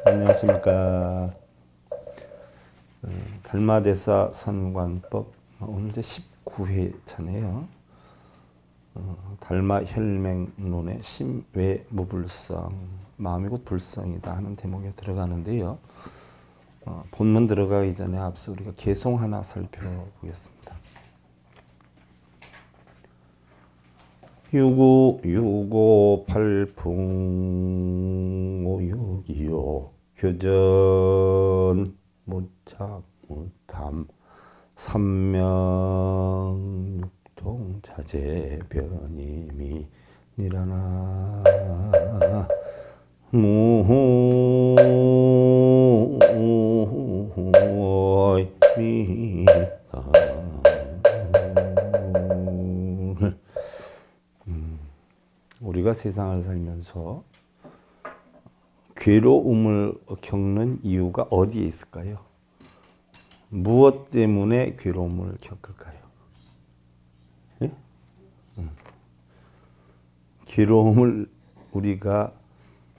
안녕하십니까. 달마대사 선관법 오늘 이제 19회차네요. 달마혈맹론의 심외무불성, 마음이 곧 불성이다 하는 대목에 들어가는데요. 본문 들어가기 전에 앞서 우리가 개송 하나 살펴보겠습니다. 유고 팔풍 오육이요 교전 무착 무탐 삼명 육통 자재 변임이 니라나 무미다. 우리가 세상을 살면서 괴로움을 겪는 이유가 어디에 있을까요? 무엇 때문에 괴로움을 겪을까요? 예? 괴로움을 우리가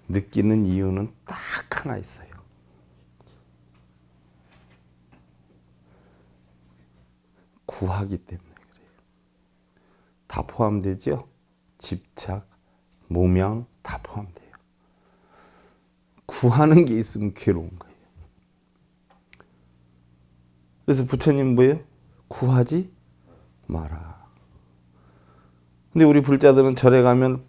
느끼는 이유는 딱 하나 있어요. 구하기 때문에 그래요. 다 포함되죠? 집착, 무명 다 포함돼요. 구하는 게 있으면 괴로운 거예요. 그래서 부처님 뭐예요? 구하지 마라. 근데 우리 불자들은 절에 가면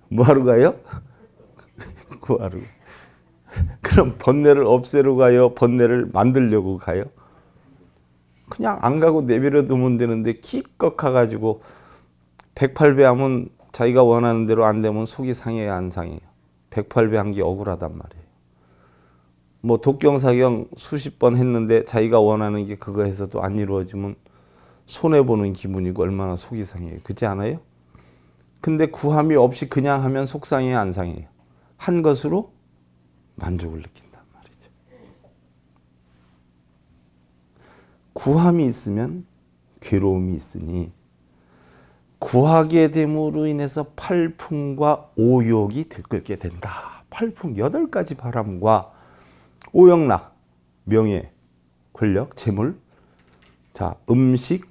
뭐 하러 가요? 구하러. 그럼 번뇌를 없애러 가요? 번뇌를 만들려고 가요? 그냥 안 가고 내버려 두면 되는데 기껏 가가지고 108배 하면 자기가 원하는 대로 안 되면 속이 상해야 안 상해요. 108배 한 게 억울하단 말이에요. 뭐 독경사경 수십 번 했는데 자기가 원하는 게 그거 해서도 안 이루어지면 손해보는 기분이고 얼마나 속이 상해요. 그렇지 않아요? 근데 구함이 없이 그냥 하면 속상해요, 안 상해요? 한 것으로 만족을 느낀단 말이죠. 구함이 있으면 괴로움이 있으니 구하게 됨으로 인해서 팔풍과 오욕이 들끓게 된다. 팔풍 8가지 바람과 오욕락, 명예, 권력, 재물, 자 음식,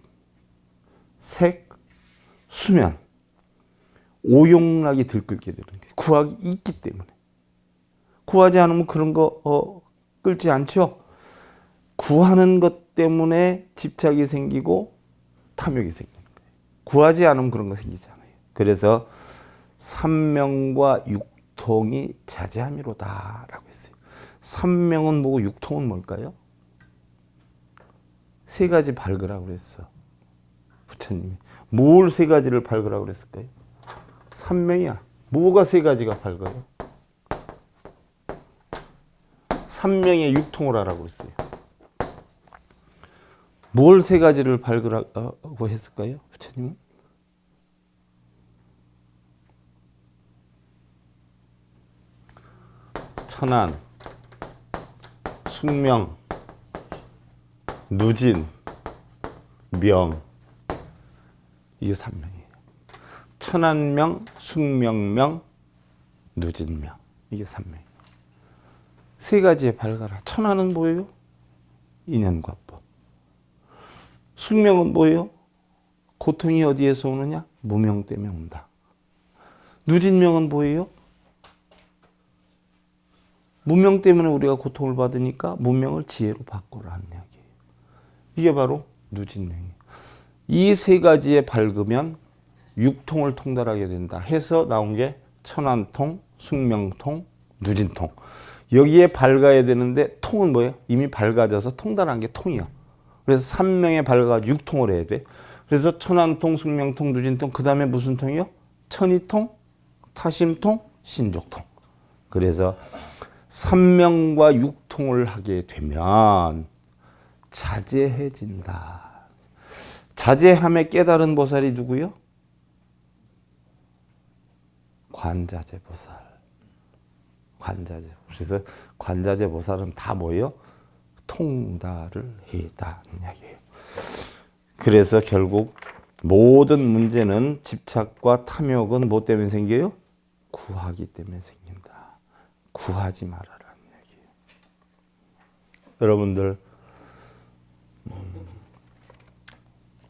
색, 수면, 오욕락이 들끓게 되는 게 구하기 있기 때문에. 구하지 않으면 그런 거 끌지 않죠. 구하는 것 때문에 집착이 생기고 탐욕이 생기는 거예요. 구하지 않으면 그런 거 생기지 않아요. 그래서 삼명과 육통이 자제함이로다 라고 했어요. 삼명은 뭐고 육통은 뭘까요? 세 가지 밝으라고 그랬어. 부처님이. 뭘 세 가지를 밝으라고 그랬을까요? 삼명이야. 뭐가 세 가지가 밝아요? 삼명의 육통을 하라고 그랬어요. 뭘 세 가지를 밝으라고 했을까요? 부처님은? 천안, 숙명, 누진, 명. 이게 삼명이에요. 천안명, 숙명명, 누진명. 이게 삼명이에요. 세 가지에 밝아라. 천안은 뭐예요? 인연과법. 숙명은 뭐예요? 고통이 어디에서 오느냐? 무명 때문에 온다. 누진명은 뭐예요? 무명 때문에 우리가 고통을 받으니까 무명을 지혜로 바꾸라 하는 이야기예요. 이게 바로 누진명이에요. 이 세 가지에 밝으면 육통을 통달하게 된다 해서 나온 게 천안통, 숙명통, 누진통. 여기에 밝아야 되는데 통은 뭐예요? 이미 밝아져서 통달한 게 통이야. 그래서 삼명에 밝아 육통을 해야 돼. 그래서 천안통, 숙명통, 누진통, 그 다음에 무슨 통이요? 천이통, 타심통, 신족통. 그래서 삼명과 육통을 하게 되면 자제해진다. 자제함에 깨달은 보살이 누구요? 관자재 보살. 관자재. 그래서 관자재 보살은 다 뭐예요? 통달을 했다는 이야기예요. 그래서 결국 모든 문제는 집착과 탐욕은 뭐 때문에 생겨요? 구하기 때문에 생긴다. 구하지 말아라는 얘기예요. 여러분들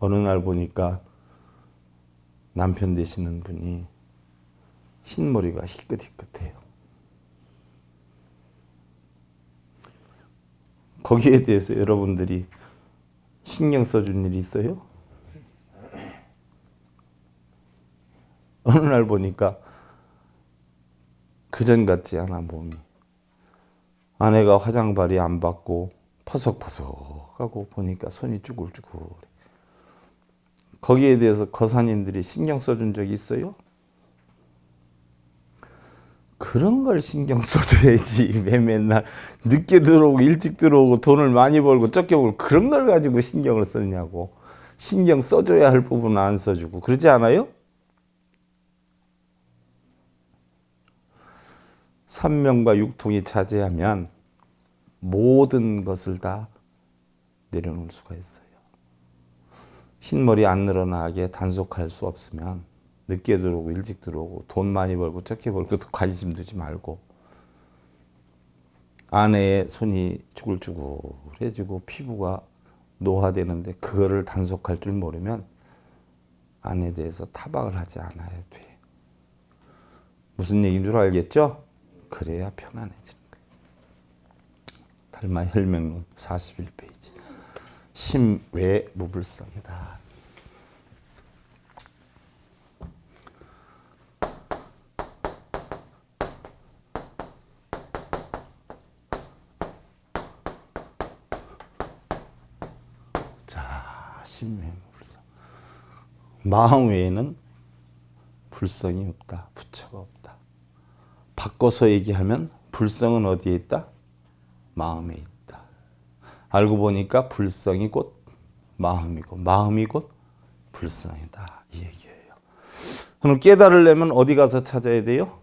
어느 날 보니까 남편 되시는 분이 흰머리가 희끗희끗해요. 거기에 대해서 여러분들이 신경 써준 일이 있어요? 어느 날 보니까 그전 같지 않아 몸이. 아내가 화장발이 안 받고 퍼석퍼석하고 보니까 손이 쭈글쭈글. 거기에 대해서 거사님들이 신경 써준 적이 있어요? 그런 걸 신경 써줘야지. 왜 맨날 늦게 들어오고 일찍 들어오고 돈을 많이 벌고 적게 벌고 그런 걸 가지고 신경을 쓰냐고. 신경 써줘야 할 부분은 안 써주고. 그러지 않아요? 삼명과 육통이 차지하면 모든 것을 다 내려놓을 수가 있어요. 흰머리 안 늘어나게 단속할 수 없으면 늦게 들어오고 일찍 들어오고 돈 많이 벌고 적게 벌고 관심 두지 말고, 아내의 손이 쭈글쭈글해지고 피부가 노화되는데 그거를 단속할 줄 모르면 아내에 대해서 타박을 하지 않아야 돼. 무슨 얘기인 줄 알겠죠? 그래야 편안해지는 거예요. 달마 혈맹론 41페이지. 심외 무불성이다. 자, 심외 무불성. 마음 외에는 불성이 없다. 부처가 없다. 바꿔서 얘기하면 불성은 어디에 있다? 마음에 있다. 알고 보니까 불성이 곧 마음이고 마음이 곧 불성이다. 이 얘기예요. 그럼 깨달으려면 어디 가서 찾아야 돼요?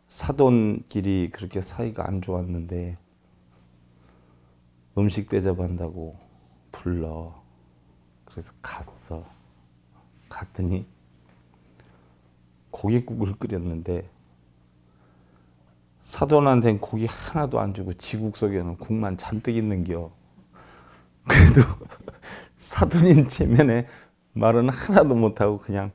사돈끼리 그렇게 사이가 안 좋았는데 음식 대접한다고 불러. 그래서 갔어. 갔더니 고깃국을 끓였는데 사돈한테는 고기 하나도 안 주고 지국 속에는 국만 잔뜩 있는겨. 그래도 사돈인 체면에 말은 하나도 못하고 그냥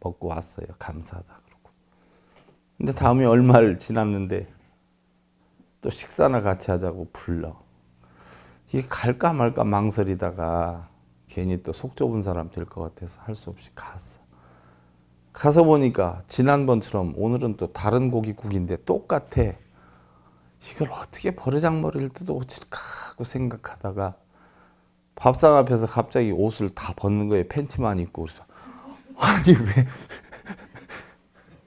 먹고 왔어요. 감사하다 그러고. 근데 다음에 얼마를 지났는데 또 식사나 같이 하자고 불러. 이게 갈까 말까 망설이다가 괜히 또 속 좁은 사람 될 것 같아서 할 수 없이 갔어. 가서 보니까 지난번처럼 오늘은 또 다른 고깃국인데 똑같아. 이걸 어떻게 버르장머리를 뜯어고칠까 하고 생각하다가 밥상 앞에서 갑자기 옷을 다 벗는 거예요. 팬티만 입고. 그래서 아니 왜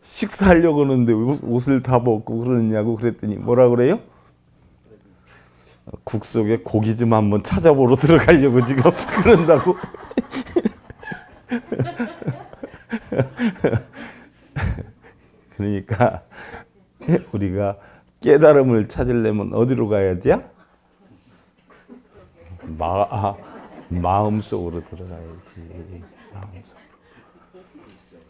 식사하려고 하는데 옷을 다 벗고 그러느냐고 그랬더니 뭐라 그래요? 국 속에 고기 좀 한번 찾아보러 들어가려고 지금 그런다고. 그러니까 우리가 깨달음을 찾으려면 어디로 가야 돼? 마음속으로 들어가야지.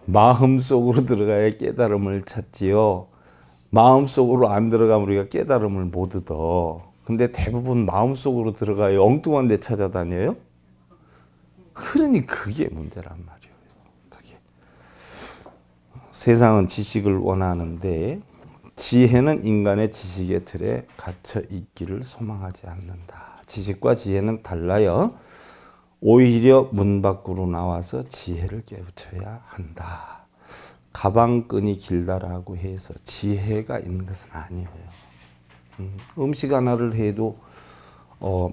마음속으로 들어가야 깨달음을 찾지요. 마음속으로 안 들어가면 우리가 깨달음을 못 얻어. 근데 대부분 마음속으로 들어가야 엉뚱한 데 찾아다녀요. 그러니 그게 문제란 말이에요. 그게. 세상은 지식을 원하는데 지혜는 인간의 지식의 틀에 갇혀 있기를 소망하지 않는다. 지식과 지혜는 달라요. 오히려 문 밖으로 나와서 지혜를 깨우쳐야 한다. 가방끈이 길다라고 해서 지혜가 있는 것은 아니에요. 음식 하나를 해도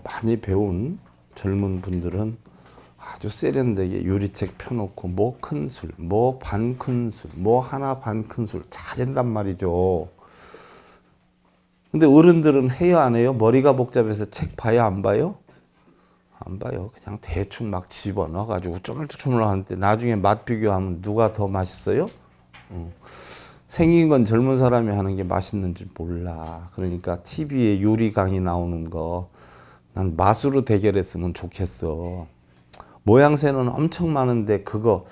많이 배운 젊은 분들은 아주 세련되게 유리책 펴놓고 뭐 큰술, 뭐 반 큰술, 뭐 하나 반 큰술 잘한단 말이죠. 근데 어른들은 해요 안 해요? 머리가 복잡해서 책 봐요 안 봐요? 안 봐요. 그냥 대충 막 집어넣어가지고 쪼물쪼물 하는데 나중에 맛 비교하면 누가 더 맛있어요? 생긴 건 젊은 사람이 하는 게 맛있는 줄 몰라. 그러니까 TV에 요리 강의 나오는 거 난 맛으로 대결했으면 좋겠어. 모양새는 엄청 많은데 그거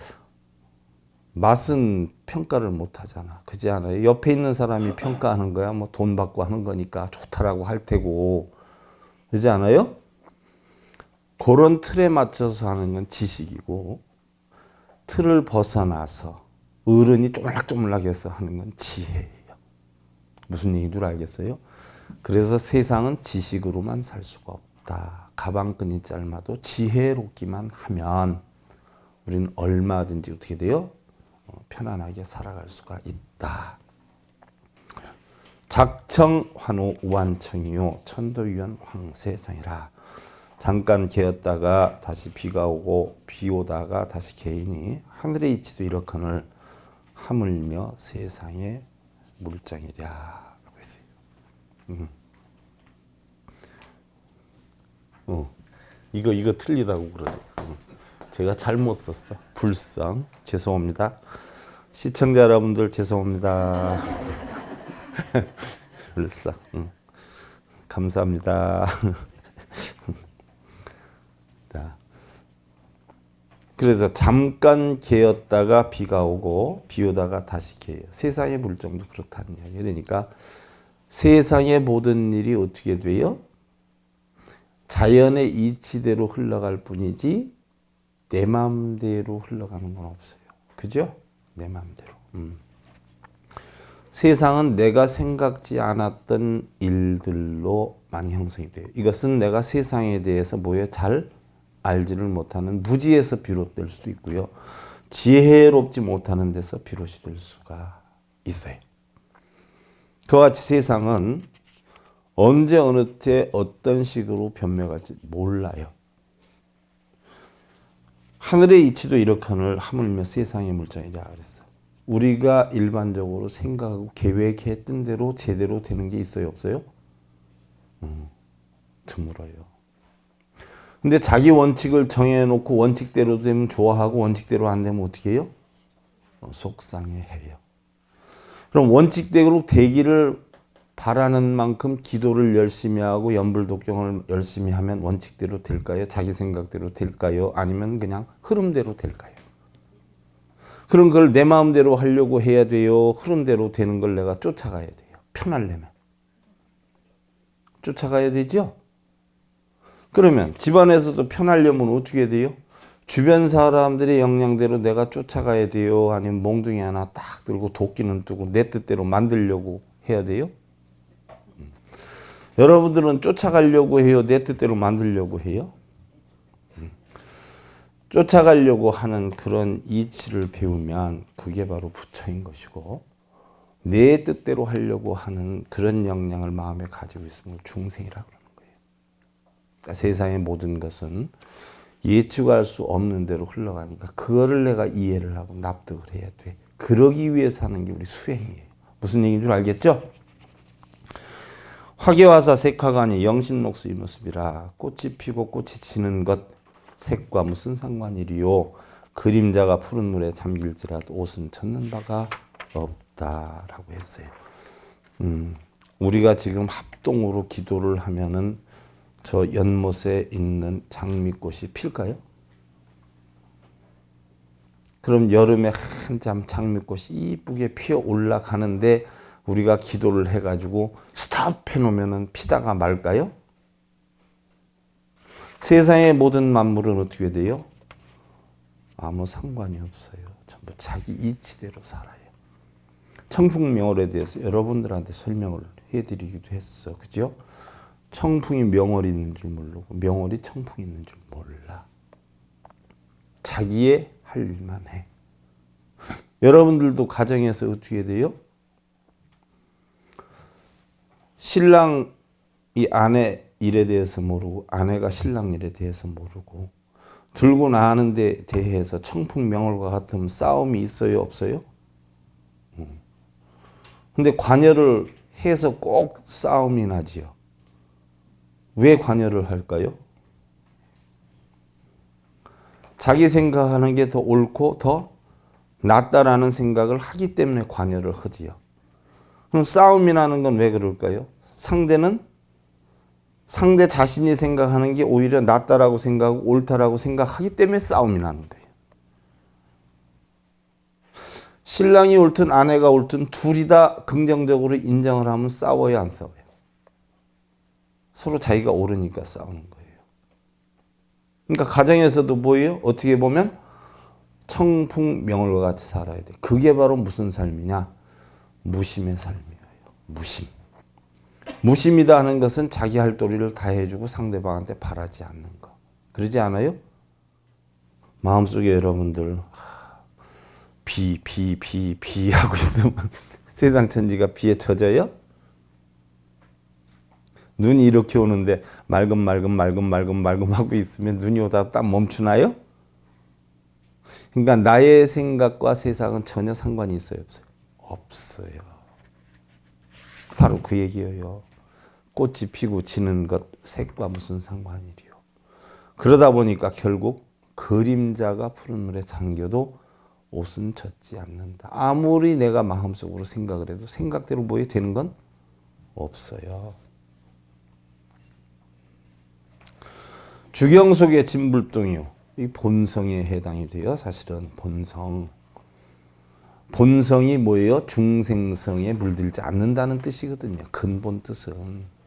맛은 평가를 못 하잖아. 그렇지 않아요? 옆에 있는 사람이 평가하는 거야. 뭐 돈 받고 하는 거니까 좋다라고 할 테고. 그렇지 않아요? 그런 틀에 맞춰서 하는 건 지식이고, 틀을 벗어나서 어른이 쪼물락쪼물락해서 하는 건 지혜예요. 무슨 얘기인 줄 알겠어요? 그래서 세상은 지식으로만 살 수가 없다. 가방끈이 짧아도 지혜롭기만 하면 우리는 얼마든지 어떻게 돼요? 편안하게 살아갈 수가 있다. 작청 환호 우한청이요 천도위원 황세장이라. 잠깐 개었다가 다시 비가 오고 비 오다가 다시 개이니 하늘의 이치도 이렇거늘 하물며 세상의 물장이랴 라고 했어요. 이거 틀리다고 그러죠. 제가 잘못 썼어. 불성. 죄송합니다. 시청자 여러분들 죄송합니다. 불성. 감사합니다. 그래서 잠깐 개었다가 비가 오고 비 오다가 다시 개요. 세상의 물정도 그렇다는 이야기. 그러니까 세상의 모든 일이 어떻게 돼요? 자연의 이치대로 흘러갈 뿐이지 내 마음대로 흘러가는 건 없어요. 그죠? 내 마음대로. 세상은 내가 생각지 않았던 일들로 많이 형성이 돼요. 이것은 내가 세상에 대해서 뭐에 잘 알지를 못하는 무지에서 비롯될 수 있고요. 지혜롭지 못하는 데서 비롯이 될 수가 있어요. 그와 같이 세상은 언제 어느 때 어떤 식으로 변명할지 몰라요. 하늘의 이치도 이렇거늘 하물며 세상의 물장이라 그랬어. 우리가 일반적으로 생각하고 계획했던 대로 제대로 되는 게 있어요, 없어요? 드물어요. 근데 자기 원칙을 정해놓고 원칙대로 되면 좋아하고 원칙대로 안 되면 어떻게 해요? 속상해해요. 그럼 원칙대로 되기를 바라는 만큼 기도를 열심히 하고 연불독경을 열심히 하면 원칙대로 될까요? 자기 생각대로 될까요? 아니면 그냥 흐름대로 될까요? 그럼 그걸 내 마음대로 하려고 해야 돼요? 흐름대로 되는 걸 내가 쫓아가야 돼요? 편하려면. 쫓아가야 되죠? 그러면 집안에서도 편하려면 어떻게 돼요? 주변 사람들의 역량대로 내가 쫓아가야 돼요? 아니면 몽둥이 하나 딱 들고 도끼는 뜨고 내 뜻대로 만들려고 해야 돼요? 여러분들은 쫓아가려고 해요? 내 뜻대로 만들려고 해요? 쫓아가려고 하는 그런 이치를 배우면 그게 바로 부처인 것이고, 내 뜻대로 하려고 하는 그런 역량을 마음에 가지고 있으면 중생이라고 그러는 거예요. 그러니까 세상의 모든 것은 예측할 수 없는 대로 흘러가니까 그거를 내가 이해를 하고 납득을 해야 돼. 그러기 위해서 하는 게 우리 수행이에요. 무슨 얘기인 줄 알겠죠? 화계화사 색화관이 영신록수 이 모습이라. 꽃이 피고 꽃이 지는 것 색과 무슨 상관이리요. 그림자가 푸른 물에 잠길지라도 옷은 젖는 바가 없다라고 했어요. 우리가 지금 합동으로 기도를 하면은 저 연못에 있는 장미꽃이 필까요? 그럼 여름에 한참 장미꽃이 이쁘게 피어 올라가는데 우리가 기도를 해가지고 스탑 해놓으면 피다가 말까요? 세상의 모든 만물은 어떻게 돼요? 아무 상관이 없어요. 전부 자기 이치대로 살아요. 청풍명월에 대해서 여러분들한테 설명을 해드리기도 했어. 그죠? 청풍이 명월이 있는 줄 모르고 명월이 청풍이 있는 줄 몰라. 자기의 할 일만 해. 여러분들도 가정에서 어떻게 돼요? 신랑이 아내 일에 대해서 모르고 아내가 신랑 일에 대해서 모르고 들고 나가는 데 대해서 청풍명월과 같은 싸움이 있어요, 없어요? 근데 관여를 해서 꼭 싸움이 나지요. 왜 관여를 할까요? 자기 생각하는 게 더 옳고 더 낫다라는 생각을 하기 때문에 관여를 하지요. 그럼 싸움이 나는 건 왜 그럴까요? 상대는 상대 자신이 생각하는 게 오히려 낫다라고 생각하고 옳다라고 생각하기 때문에 싸움이 나는 거예요. 신랑이 옳든 아내가 옳든 둘이 다 긍정적으로 인정을 하면 싸워요, 안 싸워요? 서로 자기가 옳으니까 싸우는 거예요. 그러니까 가정에서도 뭐예요? 어떻게 보면 청풍명월과 같이 살아야 돼. 그게 바로 무슨 삶이냐? 무심의 삶이에요. 무심. 무심이다 하는 것은 자기 할 도리를 다 해주고 상대방한테 바라지 않는 거. 그러지 않아요? 마음속에 여러분들 비 하고 있으면 세상 천지가 비에 젖어요? 눈이 이렇게 오는데 맑음 하고 있으면 눈이 오다가 딱 멈추나요? 그러니까 나의 생각과 세상은 전혀 상관이 있어요, 없어요? 없어요. 바로 그 얘기예요. 꽃이 피고 지는 것 색과 무슨 상관이리요. 그러다 보니까 결국 그림자가 푸른 물에 잠겨도 옷은 젖지 않는다. 아무리 내가 마음속으로 생각을 해도 생각대로 뭐에 되는 건 없어요. 주경 속의 진불동이요. 이 본성에 해당이 돼요. 사실은 본성. 본성이 뭐예요? 중생성에 물들지 않는다는 뜻이거든요. 근본 뜻은.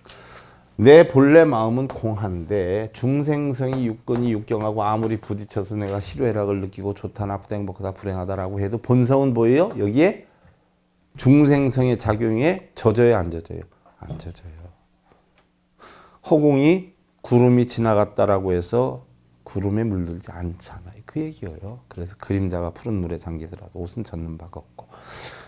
내 본래 마음은 공한데 중생성이 육근이 육경하고 아무리 부딪혀서 내가 희로애락을 느끼고 좋다 나쁘다 행복하다 불행하다라고 해도 본성은 뭐예요? 여기에 중생성의 작용에 젖어요, 안 젖어요? 안 젖어요. 허공이 구름이 지나갔다라고 해서 구름에 물들지 않잖아요. 그 얘기예요. 그래서 그림자가 푸른 물에 잠기더라도 옷은 젖는 바가 없고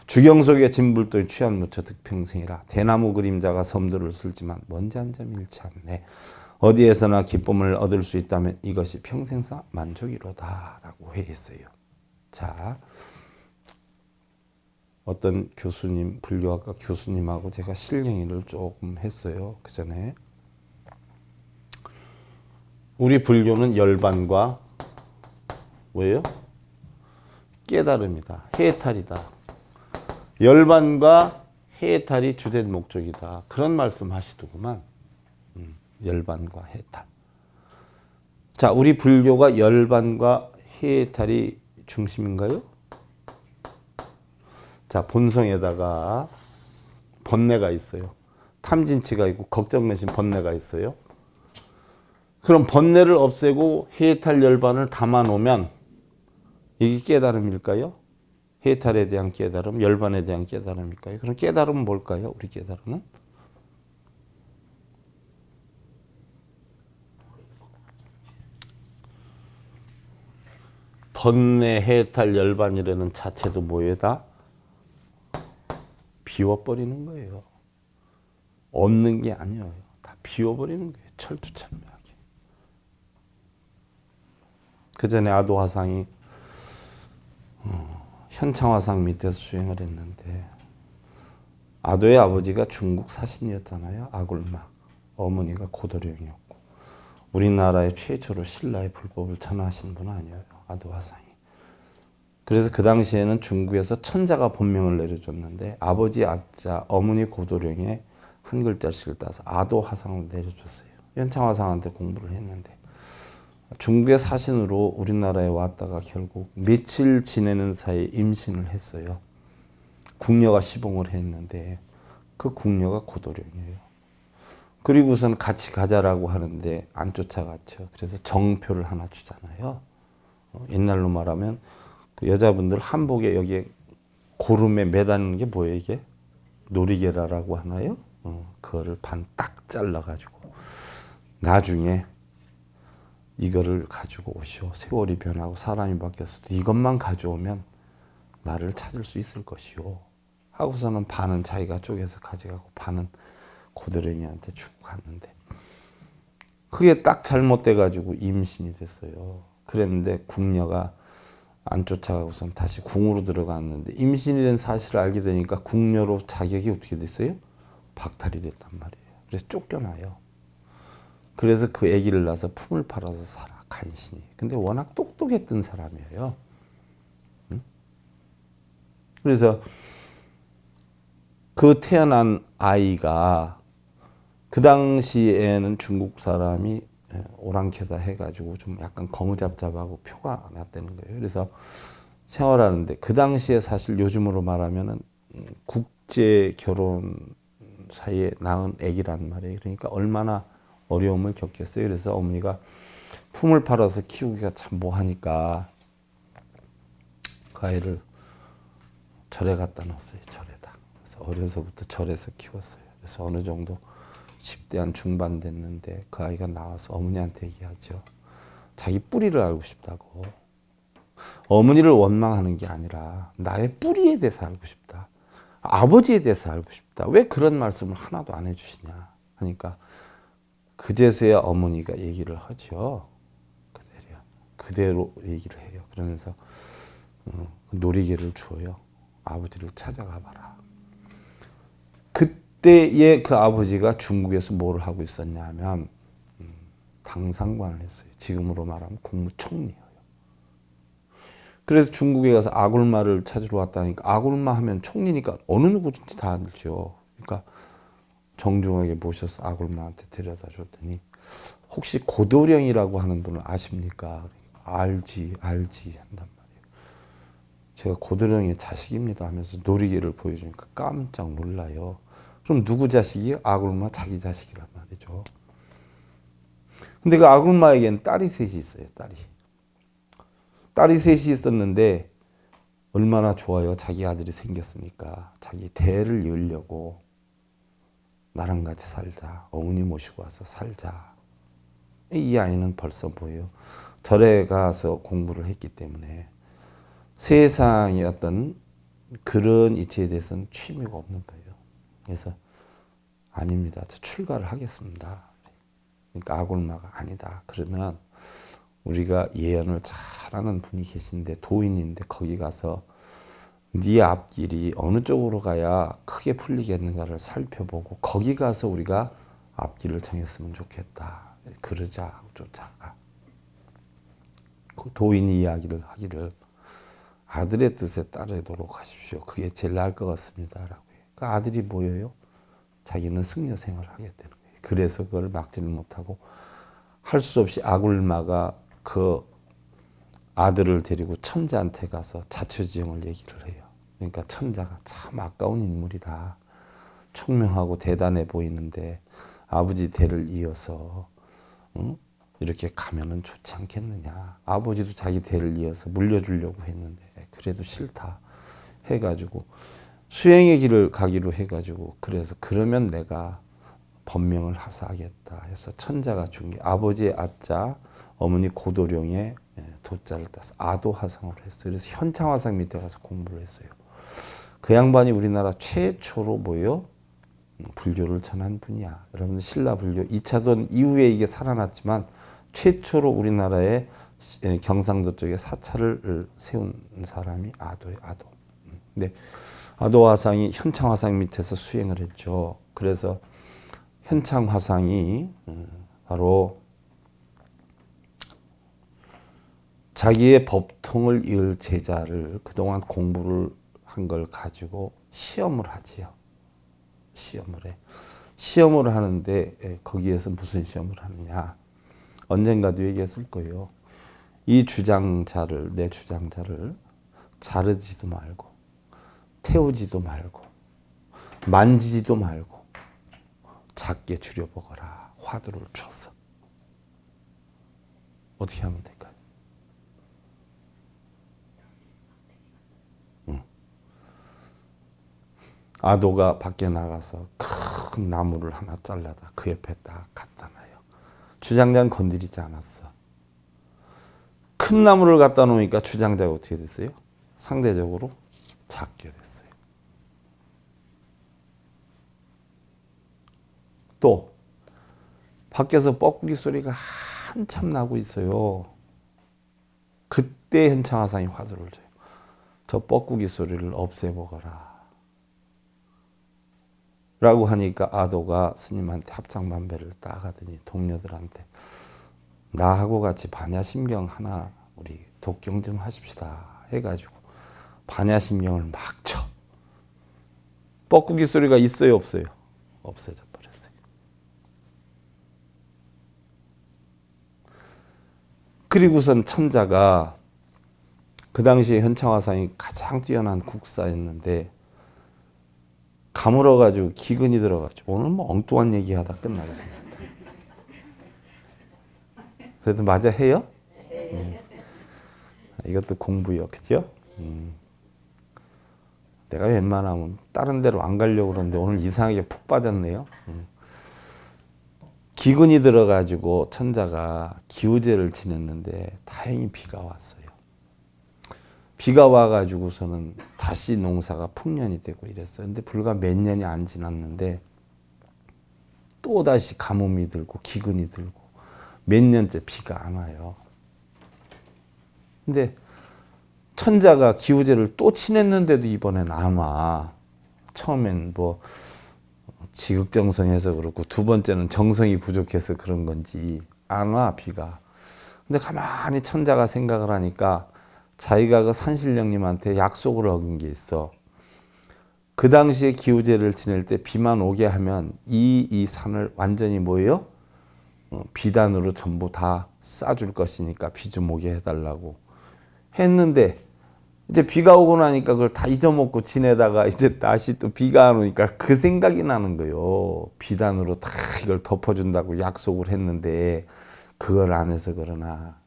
주경 속에 진불도에 취한 무처 득평생이라 대나무 그림자가 섬들을 쓸지만 먼지 한 점 잃지 않네. 어디에서나 기쁨을 얻을 수 있다면 이것이 평생사 만족이로다 라고 해 있어요. 자, 어떤 교수님, 불교학과 교수님하고 제가 실갱이를 조금 했어요. 그 전에. 우리 불교는 열반과 뭐예요? 깨달음이다. 해탈이다. 열반과 해탈이 주된 목적이다. 그런 말씀 하시더구만. 열반과 해탈. 자, 우리 불교가 열반과 해탈이 중심인가요? 자, 본성에다가 번뇌가 있어요. 탐진치가 있고 걱정내심 번뇌가 있어요. 그럼 번뇌를 없애고 해탈 열반을 담아 놓으면 이게 깨달음일까요? 해탈에 대한 깨달음, 열반에 대한 깨달음일까요? 그럼 깨달음은 뭘까요? 우리 깨달음은? 번뇌, 해탈, 열반이라는 자체도 뭐에다? 비워버리는 거예요. 얻는 게 아니에요. 다 비워버리는 거예요. 철두철미하게. 그 전에 아도화상이 현창화상 밑에서 수행을 했는데 아도의 아버지가 중국 사신이었잖아요. 아굴마. 어머니가 고도령이었고 우리나라의 최초로 신라의 불법을 전하신 분은 아니에요. 아도화상이. 그래서 그 당시에는 중국에서 천자가 본명을 내려줬는데 아버지 아자, 어머니 고도령의 한 글자씩을 따서 아도화상을 내려줬어요. 현창화상한테 공부를 했는데 중국의 사신으로 우리나라에 왔다가 결국 며칠 지내는 사이에 임신을 했어요. 궁녀가 시봉을 했는데 그 궁녀가 고도령이에요. 그리고선 같이 가자라고 하는데 안 쫓아갔죠. 그래서 정표를 하나 주잖아요. 옛날로 말하면 그 여자분들 한복에 여기에 고름에 매다는 게 뭐예요 이게? 놀이개라라고 하나요? 그거를 반 딱 잘라가지고 나중에 이거를 가지고 오시오. 세월이 변하고 사람이 바뀌었어도 이것만 가져오면 나를 찾을 수 있을 것이오. 하고서는 반은 자기가 쪼개서 가져가고 반은 고드랭이한테 주고 갔는데 그게 딱 잘못돼가지고 임신이 됐어요. 그랬는데 궁녀가 안 쫓아가고선 다시 궁으로 들어갔는데 임신이 된 사실을 알게 되니까 궁녀로 자격이 어떻게 됐어요? 박탈이 됐단 말이에요. 그래서 쫓겨나요. 그래서 그 아기를 낳아서 품을 팔아서 살아, 간신히. 근데 워낙 똑똑했던 사람이에요. 응? 그래서 그 태어난 아이가 그 당시에는 중국 사람이 오랑캐다 해가지고 좀 약간 거무잡잡하고 표가 났다는 거예요. 그래서 생활하는데 그 당시에 사실 요즘으로 말하면은 국제 결혼 사이에 낳은 아기란 말이에요. 그러니까 얼마나 어려움을 겪겠어요. 그래서 어머니가 품을 팔아서 키우기가 참 뭐하니까 그 아이를 절에 갖다 놨어요. 절에다. 그래서 어려서부터 절에서 키웠어요. 그래서 어느 정도 10대 한 중반 됐는데 그 아이가 나와서 어머니한테 얘기하죠. 자기 뿌리를 알고 싶다고. 어머니를 원망하는 게 아니라 나의 뿌리에 대해서 알고 싶다. 아버지에 대해서 알고 싶다. 왜 그런 말씀을 하나도 안 해주시냐 하니까 그제서야 어머니가 얘기를 하죠. 그대로 얘기를 해요. 그러면서 놀이개를 주어요. 아버지를 찾아가 봐라. 그때의 그 아버지가 중국에서 뭘 하고 있었냐 하면 당상관을 했어요. 지금으로 말하면 국무총리예요. 그래서 중국에 가서 아굴마를 찾으러 왔다니까 아굴마 하면 총리니까 어느 누구든지 다 알죠. 그러니까 정중하게 모셔서 아굴마한테 데려다 줬더니 혹시 고도령이라고 하는 분을 아십니까? 알지 한단 말이에요. 제가 고도령의 자식입니다 하면서 놀이개를 보여주니까 깜짝 놀라요. 그럼 누구 자식이에요? 아굴마 자기 자식이란 말이죠. 근데 그 아굴마에게는 딸이 셋이 있어요. 딸이 셋이 있었는데 얼마나 좋아요. 자기 아들이 생겼으니까 자기 대를 이으려고 나랑 같이 살자. 어머니 모시고 와서 살자. 이 아이는 벌써 뭐예요? 절에 가서 공부를 했기 때문에 세상의 어떤 그런 이치에 대해서는 취미가 없는 거예요. 그래서 아닙니다. 저 출가를 하겠습니다. 그러니까 아굴마가 아니다. 그러면 우리가 예언을 잘하는 분이 계신데 도인인데 거기 가서 네 앞길이 어느 쪽으로 가야 크게 풀리겠는가를 살펴보고 거기 가서 우리가 앞길을 정했으면 좋겠다. 그러자 쫓아가. 그 도인이 이야기를 하기를 아들의 뜻에 따르도록 하십시오. 그게 제일 나을 것 같습니다. 라고 해요. 그 아들이 뭐예요? 자기는 승려 생활을 하겠다는 거예요. 그래서 그걸 막지는 못하고 할 수 없이 아굴마가 그 아들을 데리고 천자한테 가서 자초지종을 얘기를 해요. 그러니까 천자가 참 아까운 인물이다. 총명하고 대단해 보이는데 아버지 대를 이어서 이렇게 가면은 좋지 않겠느냐. 아버지도 자기 대를 이어서 물려주려고 했는데 그래도 싫다 해가지고 수행의 길을 가기로 해가지고 그래서 그러면 내가 법명을 하사하겠다 해서 천자가 준 게 아버지의 아자 어머니 고도령의 도자를 따서 아도화상을 했어요. 그래서 현창화상 밑에 가서 공부를 했어요. 그 양반이 우리나라 최초로 뭐예요? 불교를 전한 분이야. 여러분 신라불교 2차돈 이후에 이게 살아났지만 최초로 우리나라의 경상도 쪽에 사찰을 세운 사람이 아도예요. 아도. 근데 아도화상이 현창화상 밑에서 수행을 했죠. 그래서 현창화상이 바로 자기의 법통을 이을 제자를 그동안 공부를 한 걸 가지고 시험을 하지요. 시험을 해. 시험을 하는데 거기에서 무슨 시험을 하느냐. 언젠가도 얘기했을 거예요. 이 주장자를 내 주장자를 자르지도 말고 태우지도 말고 만지지도 말고 작게 줄여보거라. 화두를 줬어. 어떻게 하면 될까요? 아도가 밖에 나가서 큰 나무를 하나 잘라다 그 옆에 딱 갖다 놔요. 주장자는 건드리지 않았어. 큰 나무를 갖다 놓으니까 주장자가 어떻게 됐어요? 상대적으로 작게 됐어요. 또 밖에서 뻐꾸기 소리가 한참 나고 있어요. 그때 현창화상이 화두를 줘요. 저 뻐꾸기 소리를 없애보거라. 라고 하니까 아도가 스님한테 합장반배를 따가더니 동료들한테 나하고 같이 반야심경 하나 우리 독경 좀 하십시다 해가지고 반야심경을 막 쳐. 뻐꾸기 소리가 있어요 없어요? 없어져 버렸어요. 그리고선 천자가 그 당시에 현창화상이 가장 뛰어난 국사였는데 가물어가지고 기근이 들어갔죠. 오늘 뭐 엉뚱한 얘기하다 끝나겠습니다. 그래도 맞아 해요? 이것도 공부요, 그죠? 내가 웬만하면 다른 데로 안 가려고 그러는데 오늘 이상하게 푹 빠졌네요. 기근이 들어가지고 천자가 기우제를 지냈는데 다행히 비가 왔어요. 비가 와가지고서는 다시 농사가 풍년이 되고 이랬어요. 근데 불과 몇 년이 안 지났는데 또 다시 가뭄이 들고 기근이 들고 몇 년째 비가 안 와요. 근데 천자가 기우제를 또 지냈는데도 이번엔 안 와. 처음엔 뭐 지극정성해서 그렇고 두 번째는 정성이 부족해서 그런 건지 안 와, 비가. 근데 가만히 천자가 생각을 하니까 자기가 그 산신령님한테 약속을 어긴 게 있어. 그 당시에 기우제를 지낼 때 비만 오게 하면 이 산을 완전히 뭐예요? 비단으로 전부 다 싸줄 것이니까 비 좀 오게 해달라고 했는데 이제 비가 오고 나니까 그걸 다 잊어먹고 지내다가 이제 다시 또 비가 안 오니까 그 생각이 나는 거예요. 비단으로 다 이걸 덮어준다고 약속을 했는데 그걸 안 해서 그러나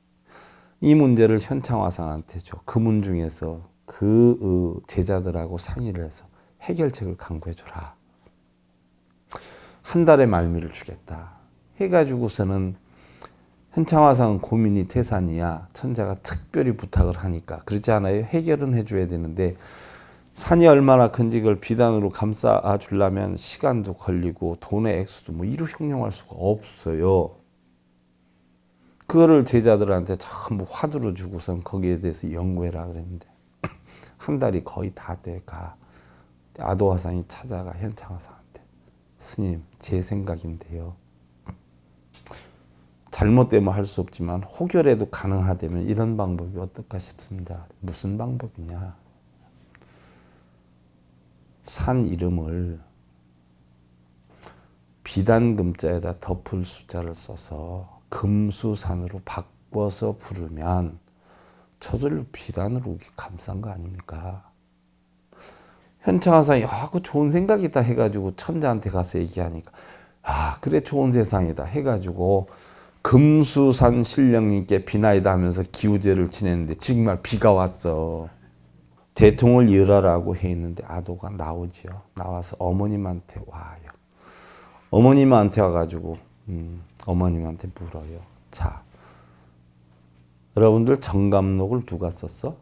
이 문제를 현창화상한테 줘. 그 문 중에서 그 제자들하고 상의를 해서 해결책을 강구해줘라. 한 달의 말미를 주겠다. 해가지고서는 현창화상은 고민이 태산이야. 천자가 특별히 부탁을 하니까. 그렇지 않아요? 해결은 해줘야 되는데 산이 얼마나 큰지 그걸 비단으로 감싸 주려면 시간도 걸리고 돈의 액수도 뭐 이루 형용할 수가 없어요. 그거를 제자들한테 전부 화두로 주고선 거기에 대해서 연구해라 그랬는데 한 달이 거의 다 돼가. 아도화상이 찾아가 현창화상한테 스님 제 생각인데요. 잘못되면 할 수 없지만 호결에도 가능하다면 이런 방법이 어떨까 싶습니다. 무슨 방법이냐. 산 이름을 비단금자에다 덮을 숫자를 써서 금수산으로 바꿔서 부르면 저절로 비단으로 감싼 거 아닙니까? 현창화상이 그 좋은 생각이다 해가지고 천자한테 가서 얘기하니까 그래 좋은 세상이다 해가지고 금수산 신령님께 비나이다 하면서 기우제를 지냈는데 정말 비가 왔어. 대통을 열어라고 해 있는데 아도가 나오지요. 나와서 어머님한테 와요. 어머님한테 와가지고 어머님한테 물어요. 자, 여러분들 정감록을 누가 썼어?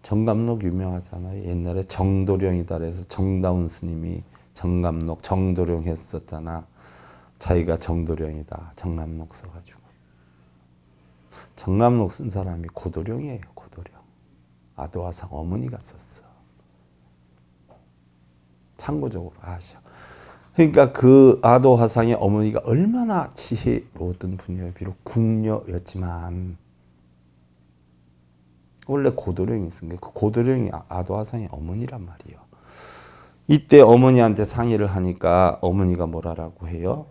정감록 유명하잖아요. 옛날에 정도령이다 그래서 정다운 스님이 정감록 정도령 했었잖아. 자기가 정도령이다. 정감록 써가지고. 정감록 쓴 사람이 고도령이에요. 고도령. 아도화상 어머니가 썼어. 참고적으로 아셔. 그러니까 그 아도화상의 어머니가 얼마나 지혜로웠던 분이에요. 비록 궁녀였지만 원래 고도령이 쓴 게 그 고도령이 아도화상의 어머니란 말이에요. 이때 어머니한테 상의를 하니까 어머니가 뭐라고 해요?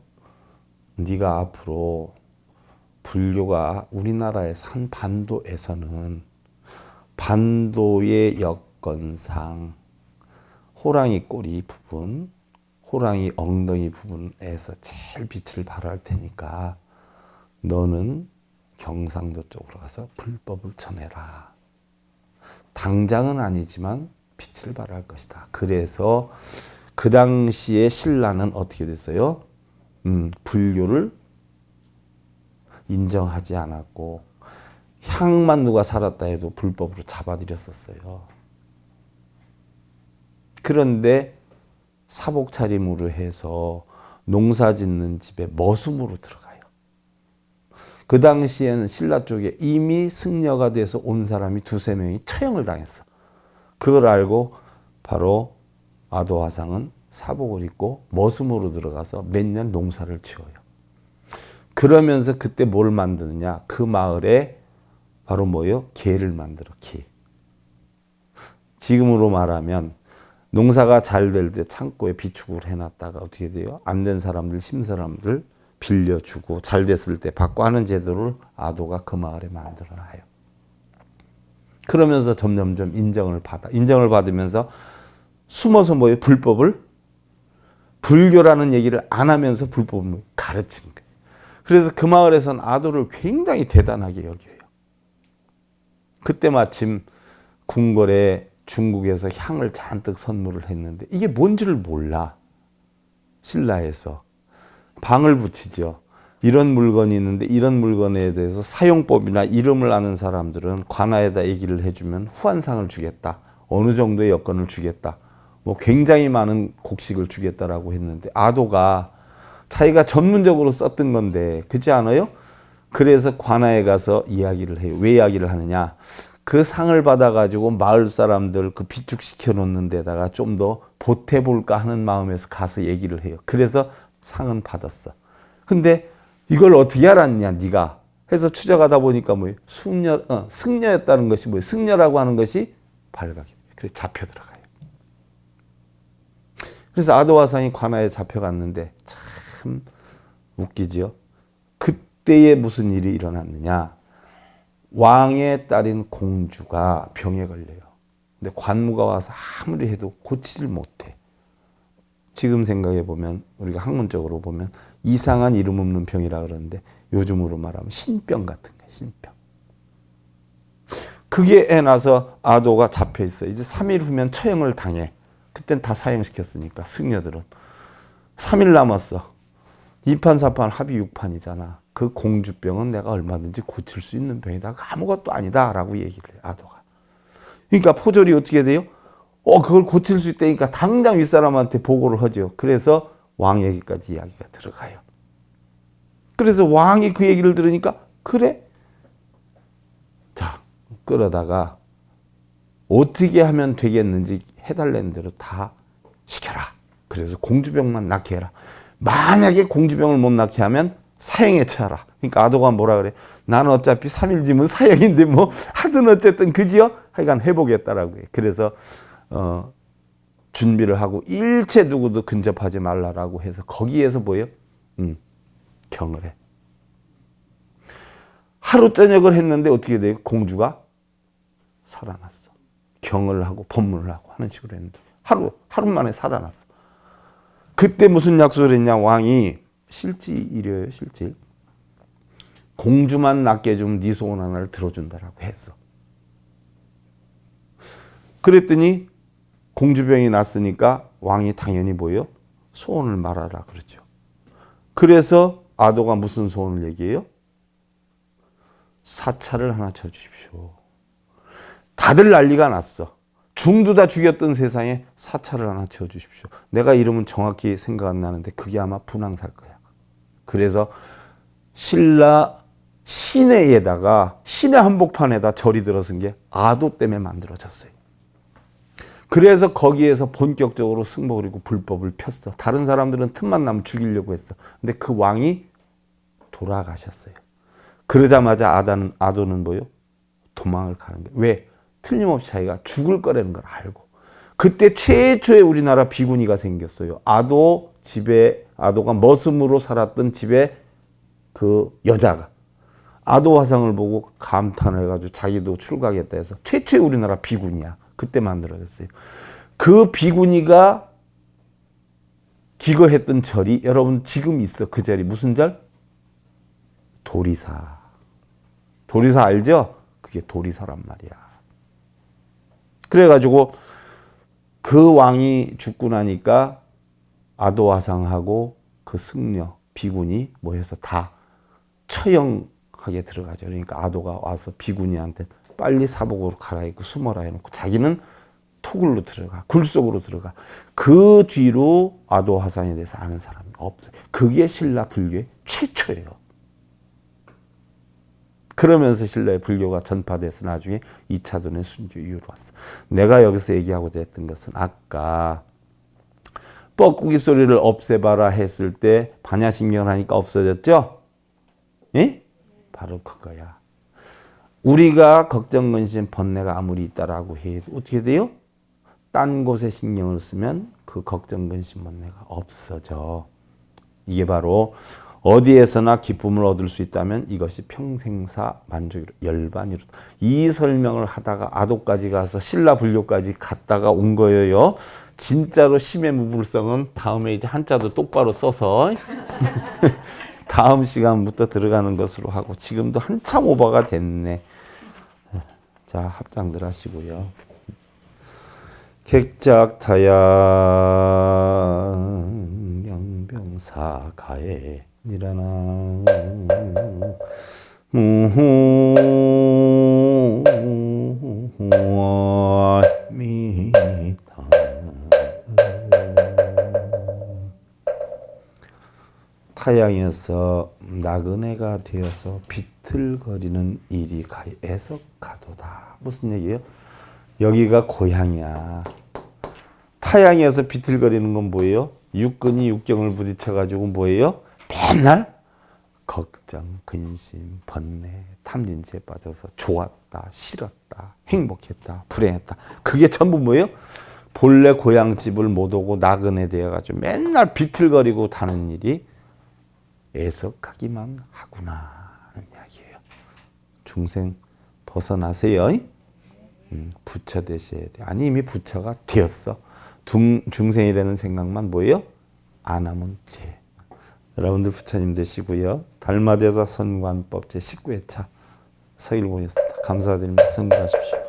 네가 앞으로 불교가 우리나라에서 한 반도에서는 반도의 여건상 호랑이 꼬리 부분, 호랑이 엉덩이 부분에서 제일 빛을 발할 테니까 너는 경상도 쪽으로 가서 불법을 전해라. 당장은 아니지만 빛을 발할 것이다. 그래서 그 당시에 신라는 어떻게 됐어요? 불교를 인정하지 않았고 향만 누가 살았다 해도 불법으로 잡아들였었어요. 그런데 사복 차림으로 해서 농사 짓는 집에 머슴으로 들어가요. 그 당시에는 신라 쪽에 이미 승려가 돼서 온 사람이 두세 명이 처형을 당했어. 그걸 알고 바로 아도화상은 사복을 입고 머슴으로 들어가서 몇 년 농사를 지어요. 그러면서 그때 뭘 만드느냐? 그 마을에 바로 뭐예요? 개를 만들어, 개. 지금으로 말하면 농사가 잘 될 때 창고에 비축을 해놨다가 어떻게 돼요? 안 된 사람들, 심사람들 빌려주고 잘 됐을 때 받고 하는 제도를 아도가 그 마을에 만들어놔요. 그러면서 점점점 인정을 받으면서 숨어서 뭐예요? 불교라는 얘기를 안 하면서 불법을 가르치는 거예요. 그래서 그 마을에서는 아도를 굉장히 대단하게 여겨요. 그때 마침 궁궐에 중국에서 향을 잔뜩 선물을 했는데 이게 뭔지를 몰라. 신라에서 방을 붙이죠. 이런 물건이 있는데 이런 물건에 대해서 사용법이나 이름을 아는 사람들은 관아에다 얘기를 해주면 후한상을 주겠다. 어느 정도의 여건을 주겠다. 뭐 굉장히 많은 곡식을 주겠다라고 했는데 아도가 자기가 전문적으로 썼던 건데 그렇지 않아요? 그래서 관아에 가서 이야기를 해요. 왜 이야기를 하느냐? 그 상을 받아가지고 마을 사람들 그 비축시켜 놓는 데다가 좀 더 보태볼까 하는 마음에서 가서 얘기를 해요. 그래서 상은 받았어. 근데 이걸 어떻게 알았냐, 네가? 해서 추적하다 보니까 뭐예요? 승려였다는 것이 뭐예요? 승려라고 하는 것이 발각이. 그래서 잡혀 들어가요. 그래서 아도화상이 관아에 잡혀갔는데 참 웃기지요. 그때에 무슨 일이 일어났느냐? 왕의 딸인 공주가 병에 걸려요. 근데 관무가 와서 아무리 해도 고치질 못해. 지금 생각해 보면 우리가 학문적으로 보면 이상한 이름 없는 병이라 그러는데 요즘으로 말하면 신병 같은 거예요. 신병. 그게 애 나서 아도가 잡혀 있어요. 이제 3일 후면 처형을 당해. 그땐 다 사형시켰으니까 승려들은. 3일 남았어. 2판 4판 합의 6판이잖아. 그 공주병은 내가 얼마든지 고칠 수 있는 병이다. 아무것도 아니다 라고 얘기를 해요. 아도가. 그러니까 포졸이 어떻게 돼요? 그걸 고칠 수 있다니까 당장 윗사람한테 보고를 하죠. 그래서 왕에게까지 이야기가 들어가요. 그래서 왕이 그 얘기를 들으니까 그래? 자, 끌어다가 어떻게 하면 되겠는지 해달라는 대로 다 시켜라. 그래서 공주병만 낳게 해라. 만약에 공주병을 못 낳게 하면 사형에 처하라. 그러니까 아도가 뭐라 그래? 나는 어차피 3일 뒤면 사형인데 뭐 하든 어쨌든 그지요? 하여간 해보겠다라고 해. 그래서 준비를 하고 일체 누구도 근접하지 말라라고 해서 거기에서 뭐예요? 경을 해. 하루 저녁을 했는데 어떻게 돼요? 공주가 살아났어. 경을 하고 법문을 하고 하는 식으로 했는데 하루 만에 살아났어. 그때 무슨 약속을 했냐? 왕이 실질이래요. 실질. 공주만 낳게 해주면 네 소원 하나를 들어준다라고 했어. 그랬더니 공주병이 났으니까 왕이 당연히 뭐예요? 소원을 말하라 그러죠. 그래서 아도가 무슨 소원을 얘기해요? 사찰을 하나 쳐주십시오. 다들 난리가 났어. 중도 다 죽였던 세상에 사찰을 하나 쳐주십시오. 내가 이름은 정확히 생각 안 나는데 그게 아마 분황사일 거야. 그래서 신라 시내에다가 시내 한복판에다 절이 들어선 게 아도 때문에 만들어졌어요. 그래서 거기에서 본격적으로 승복을 그리고 불법을 폈어. 다른 사람들은 틈만 나면 죽이려고 했어. 근데 그 왕이 돌아가셨어요. 그러자마자 아도는 뭐요? 도망을 가는 거예요. 왜? 틀림없이 자기가 죽을 거라는 걸 알고. 그때 최초의 우리나라 비구니가 생겼어요. 아도가 머슴으로 살았던 집에 그 여자가 아도 화상을 보고 감탄을 해가지고 자기도 출가하겠다 해서 최초의 우리나라 비구니야. 그때 만들어졌어요. 그 비구니가 기거했던 절이 여러분 지금 있어. 그 절이 무슨 절? 도리사. 도리사 알죠? 그게 도리사란 말이야. 그래가지고 그 왕이 죽고 나니까 아도 화상하고 그 승려 비구니 뭐 해서 다 처형하게 들어가죠. 그러니까 아도가 와서 비구니한테 빨리 사복으로 갈아입고 숨어라 해놓고 자기는 토굴로 들어가, 굴 속으로 들어가. 그 뒤로 아도 화상에 대해서 아는 사람이 없어요. 그게 신라 불교의 최초예요. 그러면서 신라의 불교가 전파돼서 나중에 2차 도내 순교 이후로 왔어. 내가 여기서 얘기하고자 했던 것은 아까 뻐꾸기 소리를 없애봐라 했을 때 반야신경을 하니까 없어졌죠? 예? 바로 그거야. 우리가 걱정, 근심, 번뇌가 아무리 있다라고 해도 어떻게 돼요? 딴 곳에 신경을 쓰면 그 걱정, 근심, 번뇌가 없어져. 이게 바로 어디에서나 기쁨을 얻을 수 있다면 이것이 평생사 만족이로 열반이로. 이 설명을 하다가 아도까지 가서 신라불교까지 갔다가 온 거예요. 진짜로 심해무불성은 다음에 이제 한자도 똑바로 써서 다음 시간부터 들어가는 것으로 하고, 지금도 한참 오버가 됐네. 자, 합장들 하시고요. 객작타양 명병사가에 니라나 미타. 타양에서 나그네가 되어서 비틀거리는 일이 애석하도다. 무슨 얘기예요? 여기가 고향이야. 타양에서 비틀거리는 건 뭐예요? 육근이 육경을 부딪혀가지고 뭐예요? 맨날 걱정, 근심, 번뇌, 탐진치에 빠져서 좋았다, 싫었다, 행복했다, 불행했다. 그게 전부 뭐예요? 본래 고향집을 못 오고 나그네 되어가지고 맨날 비틀거리고 다는 일이 애석하기만 하구나 하는 이야기예요. 중생 벗어나세요. 부처 되셔야 돼. 아니 이미 부처가 되었어. 중생이라는 생각만 뭐예요? 안 하면 죄. 여러분들 부처님 되시고요. 달마대사 선관법 제19회차 서일공였습니다. 감사드립니다. 성불하십시오.